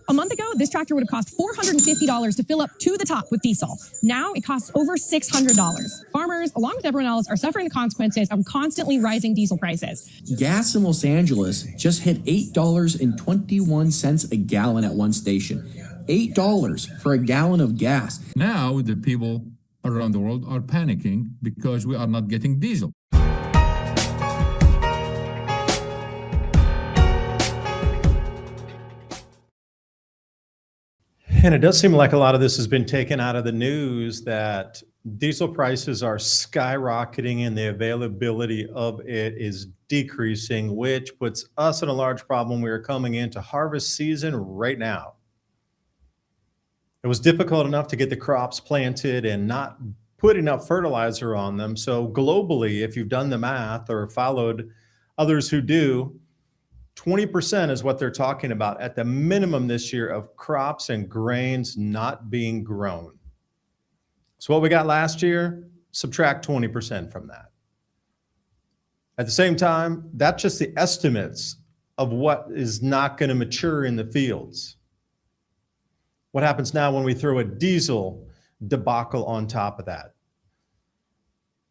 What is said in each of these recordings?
A month ago, this tractor would have cost $450 to fill up to the top with diesel. Now it costs over $600. Farmers, along with everyone else, are suffering the consequences of constantly rising diesel prices. Gas in Los Angeles just hit $8.21 a gallon at one station. $8 for a gallon of gas. Now the people around the world are panicking because we are not getting diesel. And it does seem like a lot of this has been taken out of the news, that diesel prices are skyrocketing and the availability of it is decreasing, which puts us in a large problem. We are coming into harvest season right now. It was difficult enough to get the crops planted and not put enough fertilizer on them. So globally, if you've done the math or followed others who do, 20% is what they're talking about at the minimum this year of crops and grains not being grown. So what we got last year, subtract 20% from that. At the same time, that's just the estimates of what is not going to mature in the fields. What happens now when we throw a diesel debacle on top of that?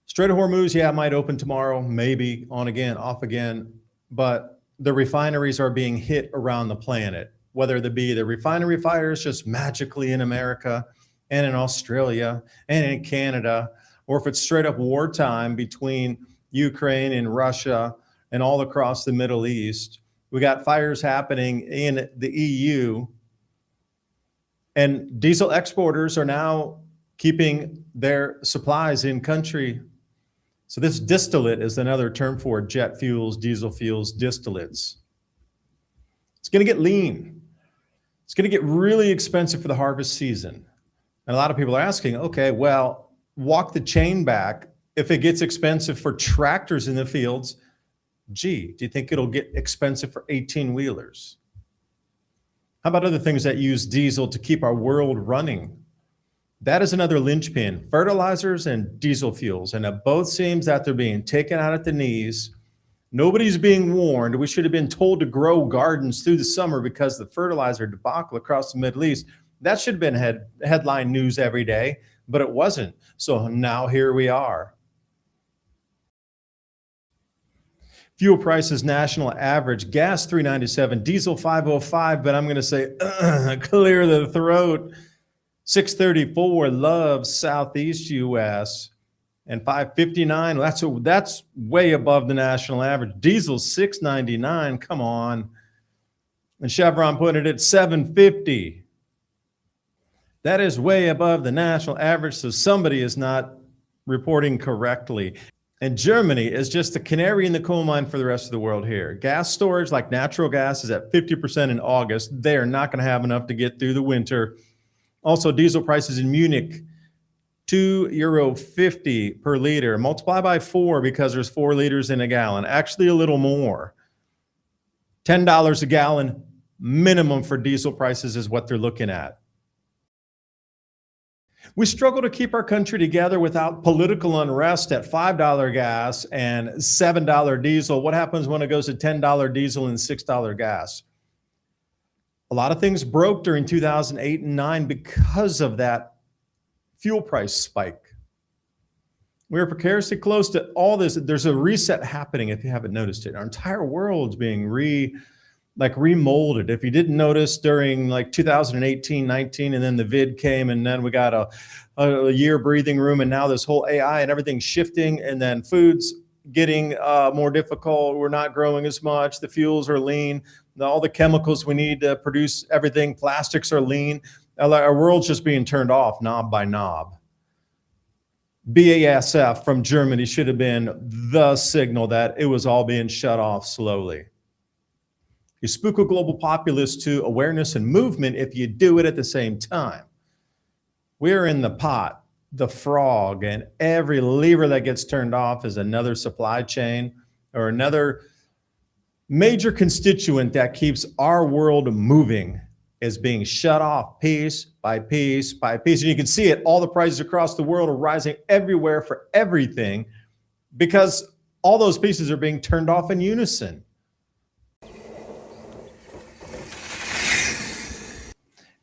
Strait of Hormuz, yeah, it might open tomorrow, maybe on again, off again, but the refineries are being hit around the planet, whether they be the refinery fires just magically in America and in Australia and in Canada, or if it's straight up wartime between Ukraine and Russia and all across the Middle East. We got fires happening in the EU, and diesel exporters are now keeping their supplies in country. So this distillate is another term for jet fuels, diesel fuels, distillates. It's going to get lean. It's going to get really expensive for the harvest season. And a lot of people are asking, okay, well, walk the chain back. If it gets expensive for tractors in the fields, gee, do you think it'll get expensive for 18-wheelers? How about other things that use diesel to keep our world running? That is another linchpin, fertilizers and diesel fuels. And it both seems that they're being taken out at the knees. Nobody's being warned. We should have been told to grow gardens through the summer because the fertilizer debacle across the Middle East, that should have been headline news every day, but it wasn't. So now here we are. Fuel prices national average, gas $3.97, diesel $5.05, but I'm going to say clear the throat. 634 loves Southeast U.S. and 559. That's way above the national average. Diesel $6.99. Come on. And Chevron put it at $7.50. That is way above the national average. So somebody is not reporting correctly. And Germany is just the canary in the coal mine for the rest of the world here. Gas storage, like natural gas, is at 50% in August. They are not going to have enough to get through the winter. Also, diesel prices in Munich, €2.50 per liter. Multiply by 4 because there's 4 liters in a gallon. Actually, a little more. $10 a gallon minimum for diesel prices is what they're looking at. We struggle to keep our country together without political unrest at $5 gas and $7 diesel. What happens when it goes to $10 diesel and $6 gas? A lot of things broke during 2008 and 9 because of that fuel price spike. We are precariously close to all this. There's a reset happening if you haven't noticed it. Our entire world's being remolded. If you didn't notice during like 2018, 19, and then the vid came, and then we got a year breathing room, and now this whole AI and everything's shifting, and then food's getting more difficult. We're not growing as much. The fuels are lean. All the chemicals we need to produce everything, plastics are lean. Our world's just being turned off knob by knob. BASF from Germany should have been the signal that it was all being shut off slowly. You spook a global populace to awareness and movement if you do it at the same time. We're in the pot, the frog, and every lever that gets turned off is another supply chain or another major constituent that keeps our world moving is being shut off piece by piece by piece. And you can see it, all the prices across the world are rising everywhere for everything because all those pieces are being turned off in unison.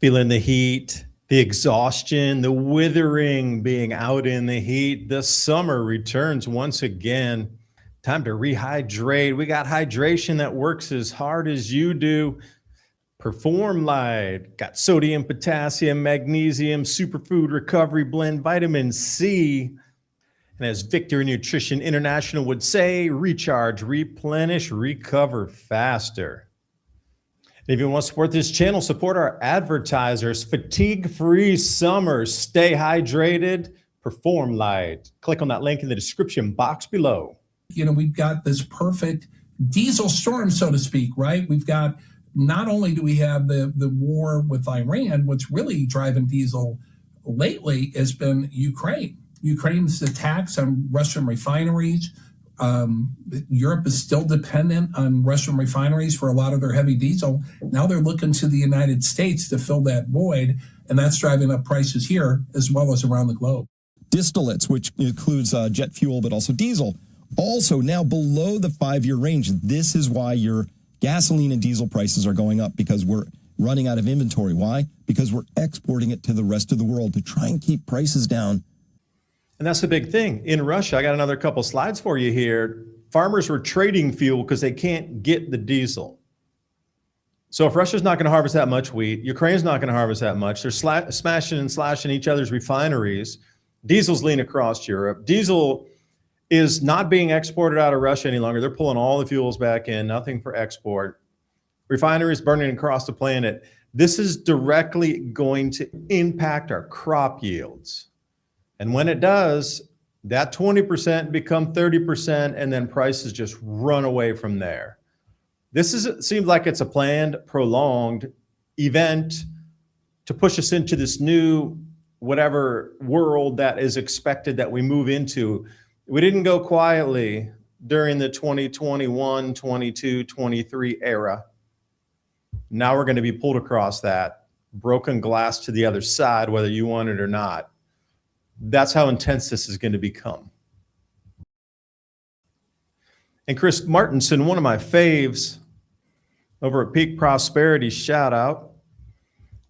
Feeling the heat, the exhaustion, the withering, being out in the heat. The summer returns once again. Time to rehydrate. We got hydration that works as hard as you do. Perform Light, got sodium, potassium, magnesium, superfood recovery blend, vitamin C. And as Victory Nutrition International would say, recharge, replenish, recover faster. And if you want to support this channel, support our advertisers. Fatigue-free summer, stay hydrated, Perform Light. Click on that link in the description box below. You know, we've got this perfect diesel storm, so to speak, right? We've got, not only do we have the war with Iran, what's really driving diesel lately has been Ukraine. Ukraine's attacks on Russian refineries. Europe is still dependent on Russian refineries for a lot of their heavy diesel. Now they're looking to the United States to fill that void, and that's driving up prices here as well as around the globe. Distillates, which includes jet fuel, but also diesel, also now below the 5-year range. This is why your gasoline and diesel prices are going up, because we're running out of inventory. Why? Because we're exporting it to the rest of the world to try and keep prices down. And that's the big thing. In Russia, I got another couple slides for you here. Farmers were trading fuel because they can't get the diesel. So if Russia's not going to harvest that much wheat, Ukraine's not going to harvest that much. They're smashing and slashing each other's refineries. Diesel's lean across Europe. Diesel is not being exported out of Russia any longer. They're pulling all the fuels back in, nothing for export. Refineries burning across the planet. This is directly going to impact our crop yields. And when it does, that 20% become 30%, and then prices just run away from there. Seems like it's a planned, prolonged event to push us into this new whatever world that is expected that we move into. We didn't go quietly during the 2021, 22, 23 era. Now we're going to be pulled across that, broken glass to the other side, whether you want it or not. That's how intense this is going to become. And Chris Martinson, one of my faves over at Peak Prosperity, shout out.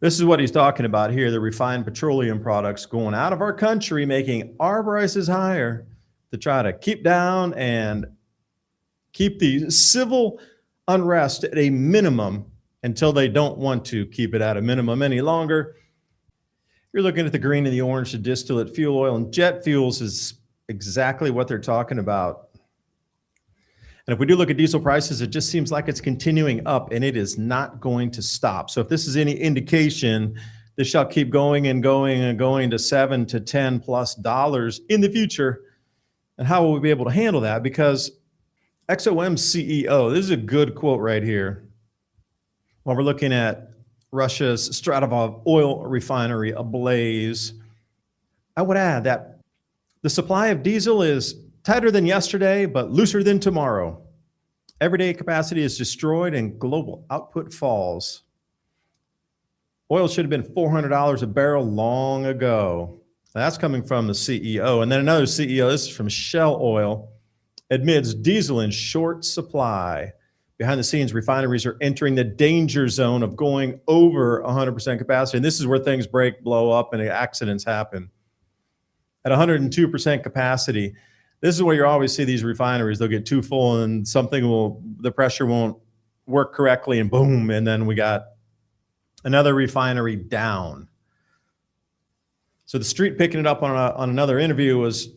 This is what he's talking about here, the refined petroleum products going out of our country, making our prices higher to try to keep down and keep the civil unrest at a minimum until they don't want to keep it at a minimum any longer. You're looking at the green and the orange, the distillate fuel oil, and jet fuels is exactly what they're talking about. And if we do look at diesel prices, it just seems like it's continuing up, and it is not going to stop. So if this is any indication, this shall keep going and going and going to $7 to $10+ in the future. And how will we be able to handle that? Because XOM's CEO, this is a good quote right here. While we're looking at Russia's Stratov oil refinery ablaze, I would add that the supply of diesel is tighter than yesterday, but looser than tomorrow. Everyday capacity is destroyed and global output falls. Oil should have been $400 a barrel long ago. That's coming from the CEO. And then another CEO, this is from Shell Oil, admits diesel in short supply. Behind the scenes, refineries are entering the danger zone of going over 100% capacity. And this is where things break, blow up, and accidents happen. At 102% capacity, this is where you always see these refineries. They'll get too full and the pressure won't work correctly, and boom, and then we got another refinery down. So the Street, picking it up on another interview, was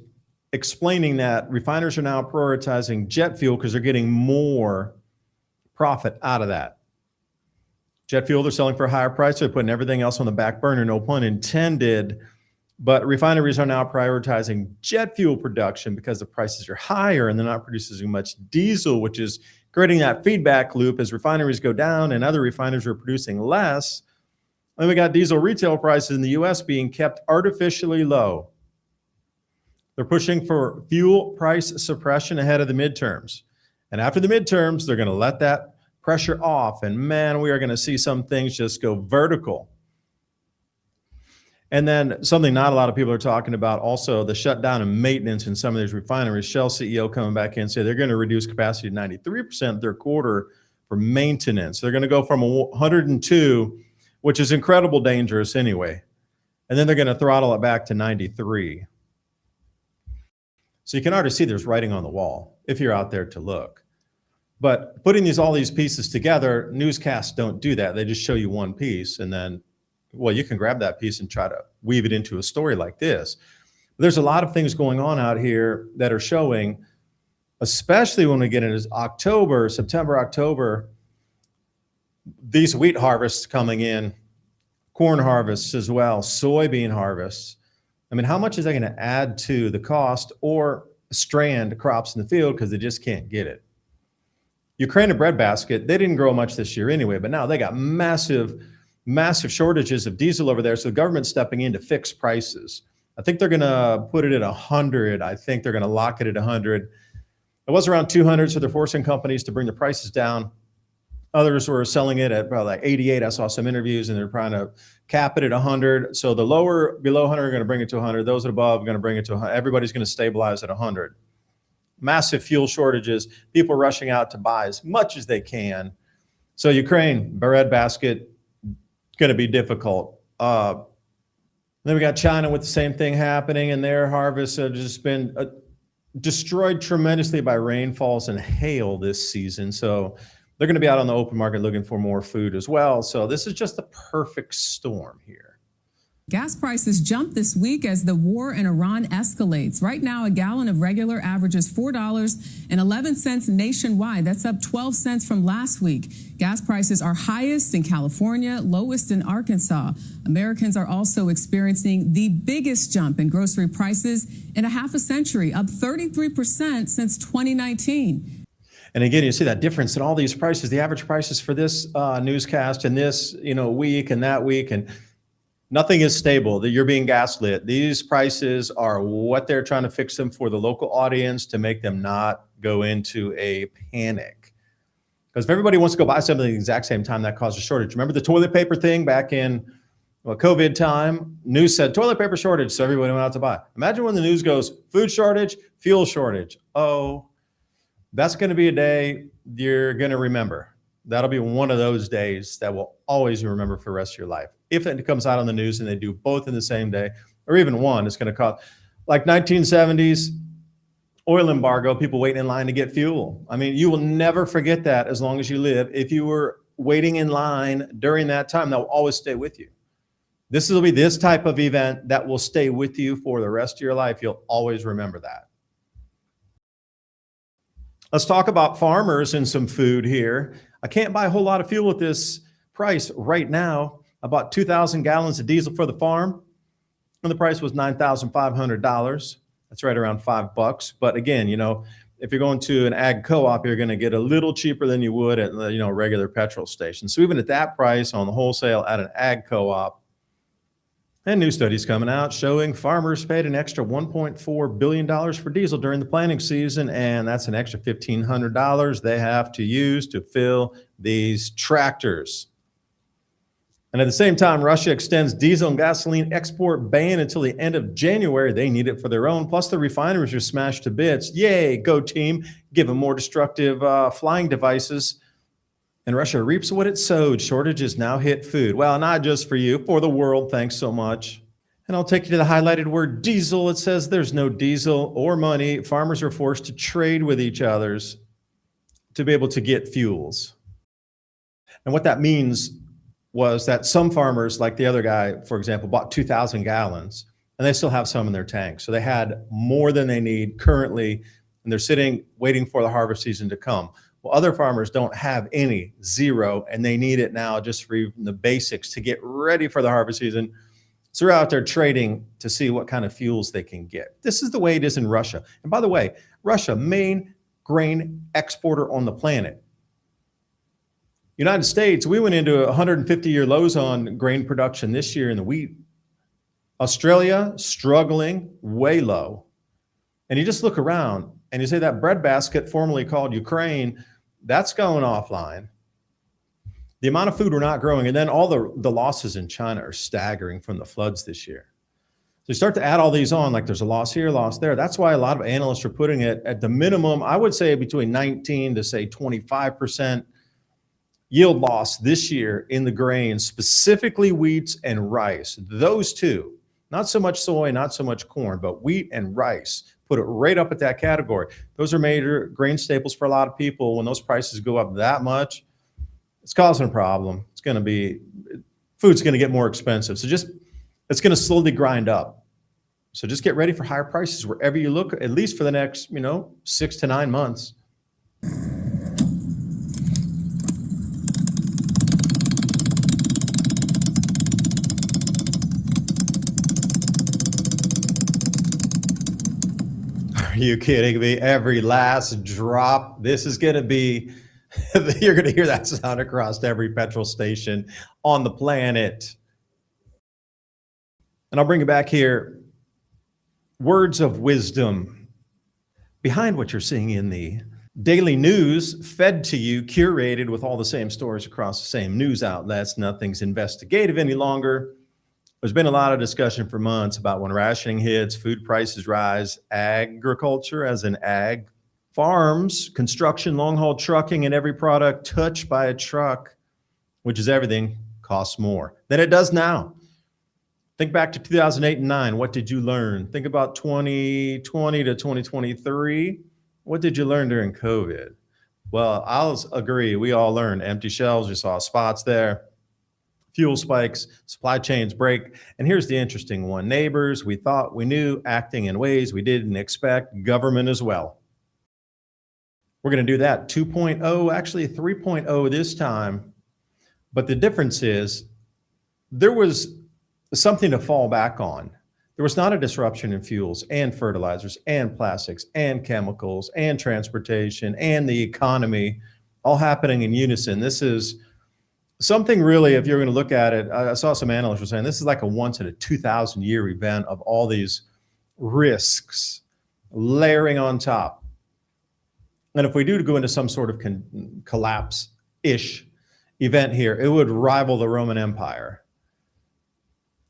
explaining that refiners are now prioritizing jet fuel because they're getting more profit out of that. Jet fuel, they're selling for a higher price. They're putting everything else on the back burner, no pun intended. But refineries are now prioritizing jet fuel production because the prices are higher and they're not producing as much diesel, which is creating that feedback loop as refineries go down and other refineries are producing less. And we got diesel retail prices in the US being kept artificially low. They're pushing for fuel price suppression ahead of the midterms. And after the midterms, they're going to let that pressure off. And man, we are going to see some things just go vertical. And then something not a lot of people are talking about, also the shutdown and maintenance in some of these refineries. Shell CEO coming back in and say they're going to reduce capacity to 93% their quarter for maintenance. They're going to go from 102, which is incredible dangerous anyway. And then they're going to throttle it back to 93. So you can already see there's writing on the wall if you're out there to look. But putting all these pieces together, newscasts don't do that. They just show you one piece, and then, well, you can grab that piece and try to weave it into a story like this. There's a lot of things going on out here that are showing, especially when we get into October, September, October, these wheat harvests coming in, corn harvests as well, soybean harvests. I mean, how much is that going to add to the cost or strand crops in the field because they just can't get it? Ukraine and breadbasket, they didn't grow much this year anyway, but now they got massive shortages of diesel over there. So the government's stepping in to fix prices. I think they're going to put it at 100. I think they're going to lock it at 100. It was around 200, so they're forcing companies to bring the prices down. Others were selling it at about like 88. I saw some interviews, and they're trying to cap it at 100. So the lower, below 100 are going to bring it to 100. Those above are going to bring it to 100. Everybody's going to stabilize at 100. Massive fuel shortages, people rushing out to buy as much as they can. So Ukraine, breadbasket, going to be difficult. Then we got China with the same thing happening, and their harvests have just been destroyed tremendously by rainfalls and hail this season. So they're going to be out on the open market looking for more food as well. So this is just the perfect storm here. Gas prices jump this week as the war in Iran escalates. Right now, a gallon of regular averages $4.11 nationwide. That's up 12 cents from last week. Gas prices are highest in California, lowest in Arkansas. Americans are also experiencing the biggest jump in grocery prices in a half a century, up 33% since 2019. And again, you see that difference in all these prices, the average prices for this newscast and this week and that week, and nothing is stable, that you're being gaslit. These prices are what they're trying to fix them for the local audience to make them not go into a panic. Because if everybody wants to go buy something at the exact same time, that causes a shortage. Remember the toilet paper thing back in COVID time? News said toilet paper shortage, so everybody went out to buy. Imagine when the news goes food shortage, fuel shortage. Oh, that's going to be a day you're going to remember. That'll be one of those days that will always remember for the rest of your life. If it comes out on the news and they do both in the same day, or even one, it's going to cost, like 1970s oil embargo, people waiting in line to get fuel. I mean, you will never forget that as long as you live. If you were waiting in line during that time, that will always stay with you. This will be this type of event that will stay with you for the rest of your life. You'll always remember that. Let's talk about farmers and some food here. I can't buy a whole lot of fuel at this price right now. I bought 2,000 gallons of diesel for the farm, and the price was $9,500. That's right around $5. But again, if you're going to an ag co-op, you're going to get a little cheaper than you would at regular petrol station. So even at that price on the wholesale at an ag co-op, and new studies coming out showing farmers paid an extra $1.4 billion for diesel during the planting season, and that's an extra $1,500 they have to use to fill these tractors. And at the same time, Russia extends diesel and gasoline export ban until the end of January. They need it for their own. Plus, the refineries are smashed to bits. Yay, go team. Give them more destructive flying devices. And Russia reaps what it sowed. Shortages now hit food. Well, not just for you, for the world. Thanks so much. And I'll take you to the highlighted word diesel. It says there's no diesel or money. Farmers are forced to trade with each others to be able to get fuels. And what that means was that some farmers, like the other guy, for example, bought 2,000 gallons, and they still have some in their tank. So they had more than they need currently, and they're sitting waiting for the harvest season to come. Well, other farmers don't have any, zero, and they need it now just for even the basics to get ready for the harvest season. So they're out there trading to see what kind of fuels they can get. This is the way it is in Russia. And by the way, Russia, main grain exporter on the planet. United States, we went into 150-year lows on grain production this year in the wheat. Australia, struggling, way low. And you just look around and you say that breadbasket, formerly called Ukraine, that's going offline. The amount of food we're not growing, and then all the losses in China are staggering from the floods this year. So you start to add all these on, like there's a loss here, loss there. That's why a lot of analysts are putting it at the minimum, I would say between 19 to say 25% yield loss this year in the grains, specifically wheat and rice. Those two, not so much soy, not so much corn, but wheat and rice, put it right up at that category. Those are major grain staples for a lot of people. When those prices go up that much, it's causing a problem. Food's going to get more expensive. So it's going to slowly grind up. So just get ready for higher prices wherever you look, at least for the next, 6 to 9 months. Are you kidding me? Every last drop. This is going to be, you're going to hear that sound across every petrol station on the planet. And I'll bring it back here. Words of wisdom behind what you're seeing in the daily news, fed to you, curated with all the same stories across the same news outlets. Nothing's investigative any longer. There's been a lot of discussion for months about when rationing hits, food prices rise, agriculture as in ag, farms, construction, long-haul trucking, and every product touched by a truck, which is everything, costs more than it does now. Think back to 2008 and 9. What did you learn? Think about 2020 to 2023. What did you learn during COVID? Well, I'll agree. We all learned empty shelves. We saw spots there. Fuel spikes, supply chains break. And here's the interesting one. Neighbors, we thought we knew, acting in ways we didn't expect, government as well. We're going to do that 2.0, actually 3.0 this time. But the difference is there was something to fall back on. There was not a disruption in fuels and fertilizers and plastics and chemicals and transportation and the economy all happening in unison. This is something really, if you're going to look at it, I saw some analysts were saying this is like a once in a 2,000 year event of all these risks layering on top. And if we do go into some sort of collapse-ish event here, it would rival the Roman Empire.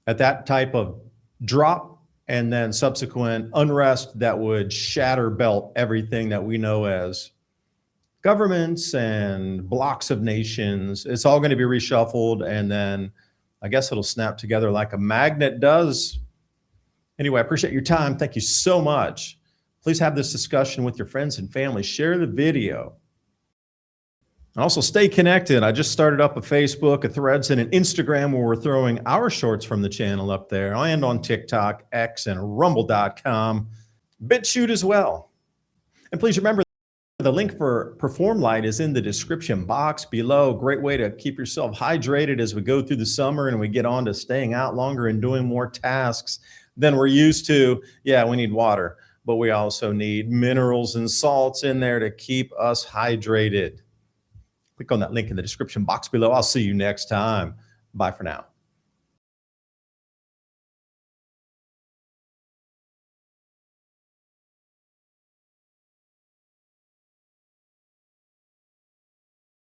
At that type of drop and then subsequent unrest that would shatter belt everything that we know as governments and blocks of nations. It's all going to be reshuffled, and then I guess it'll snap together like a magnet does. Anyway, I appreciate your time. Thank you so much. Please have this discussion with your friends and family. Share the video. And also stay connected. I just started up a Facebook, a Threads, and an Instagram where we're throwing our shorts from the channel up there, and on TikTok, X, and rumble.com. BitChute as well. And please remember, the link for Perform Light is in the description box below. Great way to keep yourself hydrated as we go through the summer and we get on to staying out longer and doing more tasks than we're used to. Yeah, we need water, but we also need minerals and salts in there to keep us hydrated. Click on that link in the description box below. I'll see you next time. Bye for now.